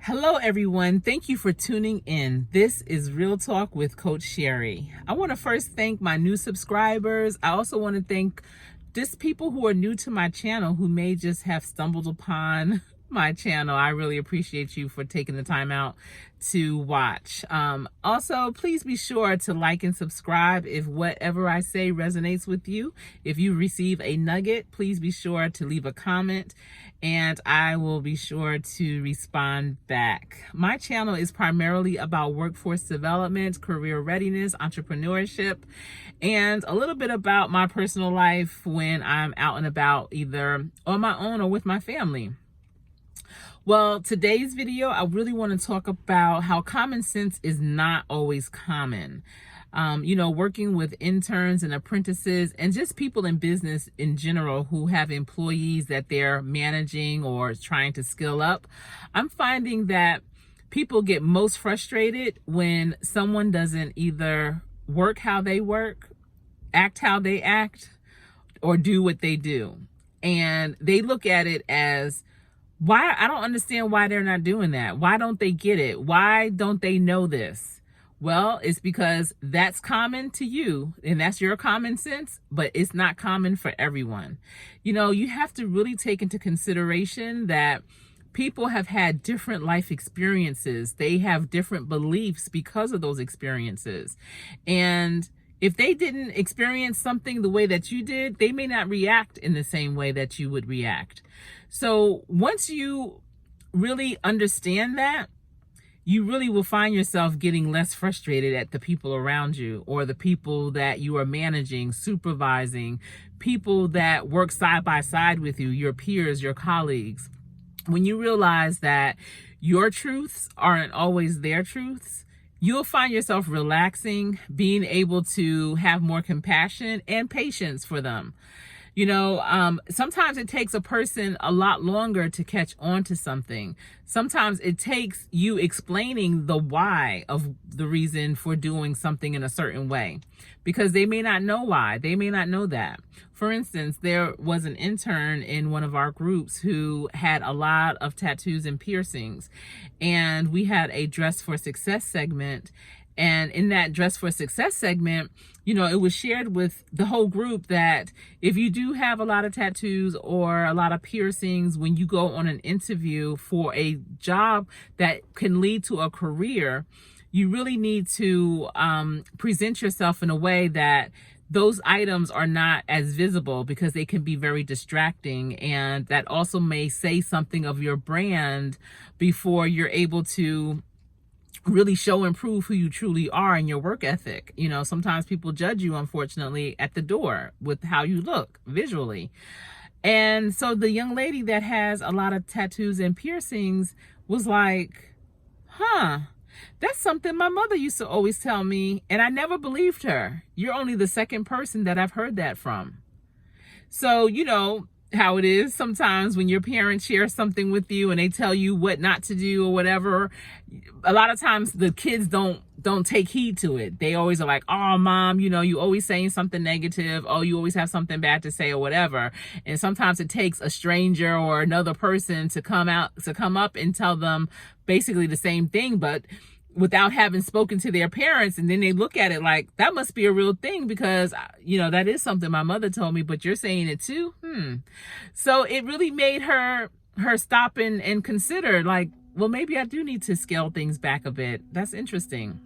Hello, everyone. Thank you for tuning in. This is Real Talk with Coach Sherri. I want to first thank my new subscribers. I also want to thank just people who are new to my channel who may just have stumbled upon my channel. I really appreciate you for taking the time out to watch. Also, please be sure to like and subscribe if whatever I say resonates with you. If you receive a nugget, please be sure to leave a comment and I will be sure to respond back. My channel is primarily about workforce development, career readiness, entrepreneurship, and a little bit about my personal life when I'm out and about, either on my own or with my family. Well, today's video, I really want to talk about how common sense is not always common. Working with interns and apprentices and just people in business in general who have employees that they're managing or trying to skill up, I'm finding that people get most frustrated when someone doesn't either work how they work, act how they act, or do what they do. And they look at it as, why? I don't understand why they're not doing that. Why don't they get it? Why don't they know this? Well, it's because that's common to you and that's your common sense, but it's not common for everyone. You have to really take into consideration that people have had different life experiences. They have different beliefs because of those experiences. And if they didn't experience something the way that you did, they may not react in the same way that you would react. So once you really understand that, you really will find yourself getting less frustrated at the people around you or the people that you are managing, supervising, people that work side by side with you, your peers, your colleagues. When you realize that your truths aren't always their truths, you'll find yourself relaxing, being able to have more compassion and patience for them. Sometimes it takes a person a lot longer to catch on to something. Sometimes it takes you explaining the why of the reason for doing something in a certain way, because they may not know why. They may not know that. For instance, there was an intern in one of our groups who had a lot of tattoos and piercings, and we had a Dress for Success segment. And in that Dress for Success segment, it was shared with the whole group that if you do have a lot of tattoos or a lot of piercings, when you go on an interview for a job that can lead to a career, you really need to present yourself in a way that those items are not as visible, because they can be very distracting, and that also may say something of your brand before you're able to really show and prove who you truly are in your work ethic. Sometimes people judge you, unfortunately, at the door with how you look visually. And so the young lady that has a lot of tattoos and piercings was like, that's something my mother used to always tell me, and I never believed her. You're only the second person that I've heard that from. So, how it is sometimes when your parents share something with you and they tell you what not to do or whatever, a lot of times the kids don't take heed to it. They always are like, oh, mom, you always saying something negative. Oh, you always have something bad to say or whatever. And sometimes it takes a stranger or another person to come up and tell them basically the same thing, but without having spoken to their parents. And then they look at it like, that must be a real thing, because that is something my mother told me, but you're saying it too. So it really made her stop and consider, like, well, maybe I do need to scale things back a bit. That's interesting.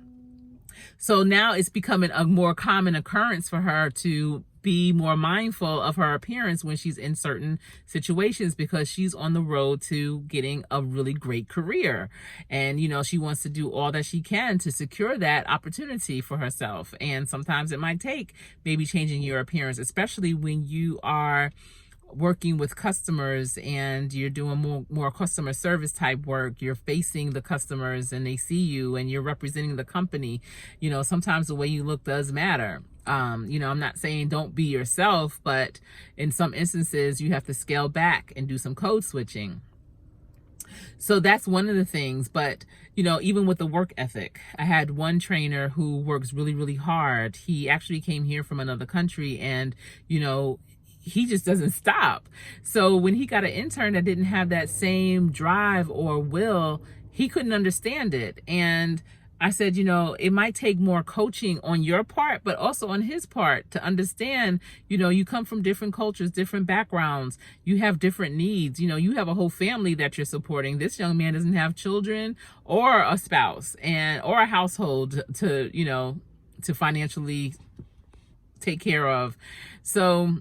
So now it's becoming a more common occurrence for her to be more mindful of her appearance when she's in certain situations, because she's on the road to getting a really great career. And, she wants to do all that she can to secure that opportunity for herself. And sometimes it might take maybe changing your appearance, especially when you are working with customers and you're doing more customer service type work. You're facing the customers and they see you and you're representing the company. Sometimes the way you look does matter. I'm not saying don't be yourself, but in some instances you have to scale back and do some code switching. So that's one of the things. But, even with the work ethic, I had one trainer who works really, really hard. He actually came here from another country, and, he just doesn't stop. So when he got an intern that didn't have that same drive or will, he couldn't understand it. And I said, it might take more coaching on your part, but also on his part to understand, you come from different cultures, different backgrounds, you have different needs, you have a whole family that you're supporting. This young man doesn't have children or a spouse or a household to financially take care of. So,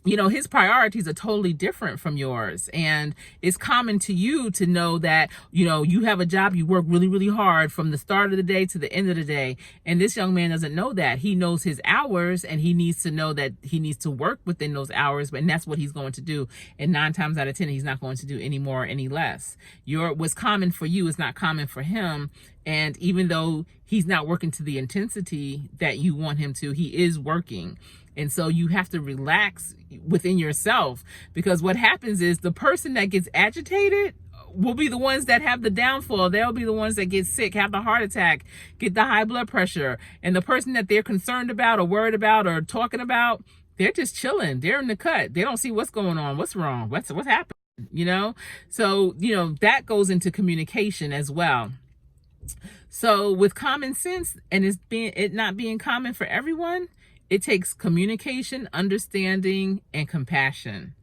his priorities are totally different from yours. And it's common to you to know that, you have a job, you work really, really hard from the start of the day to the end of the day. And this young man doesn't know that. He knows his hours, and he needs to know that he needs to work within those hours, and that's what he's going to do. And 9 times out of 10, he's not going to do any more or any less. What's common for you is not common for him. And even though he's not working to the intensity that you want him to, he is working. And so you have to relax within yourself, because what happens is the person that gets agitated will be the ones that have the downfall. They'll be the ones that get sick, have the heart attack, get the high blood pressure. And the person that they're concerned about or worried about or talking about, they're just chilling. They're in the cut. They don't see what's going on. What's wrong? What's happened? So, that goes into communication as well. So with common sense and it not being common for everyone, it takes communication, understanding, and compassion.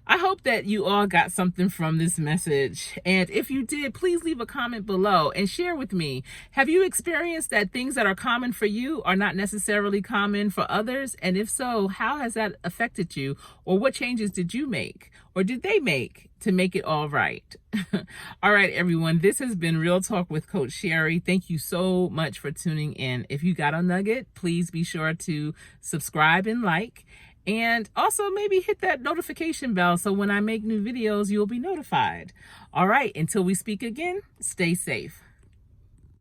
I hope that you all got something from this message. And if you did, please leave a comment below and share with me. Have you experienced that things that are common for you are not necessarily common for others? And if so, how has that affected you? Or what changes did you make? Or did they make to make it all right? All right, everyone. This has been Real Talk with Coach Sherri. Thank you so much for tuning in. If you got a nugget, please be sure to subscribe and like. And also maybe hit that notification bell so when I make new videos, you'll be notified. All right, until we speak again, stay safe.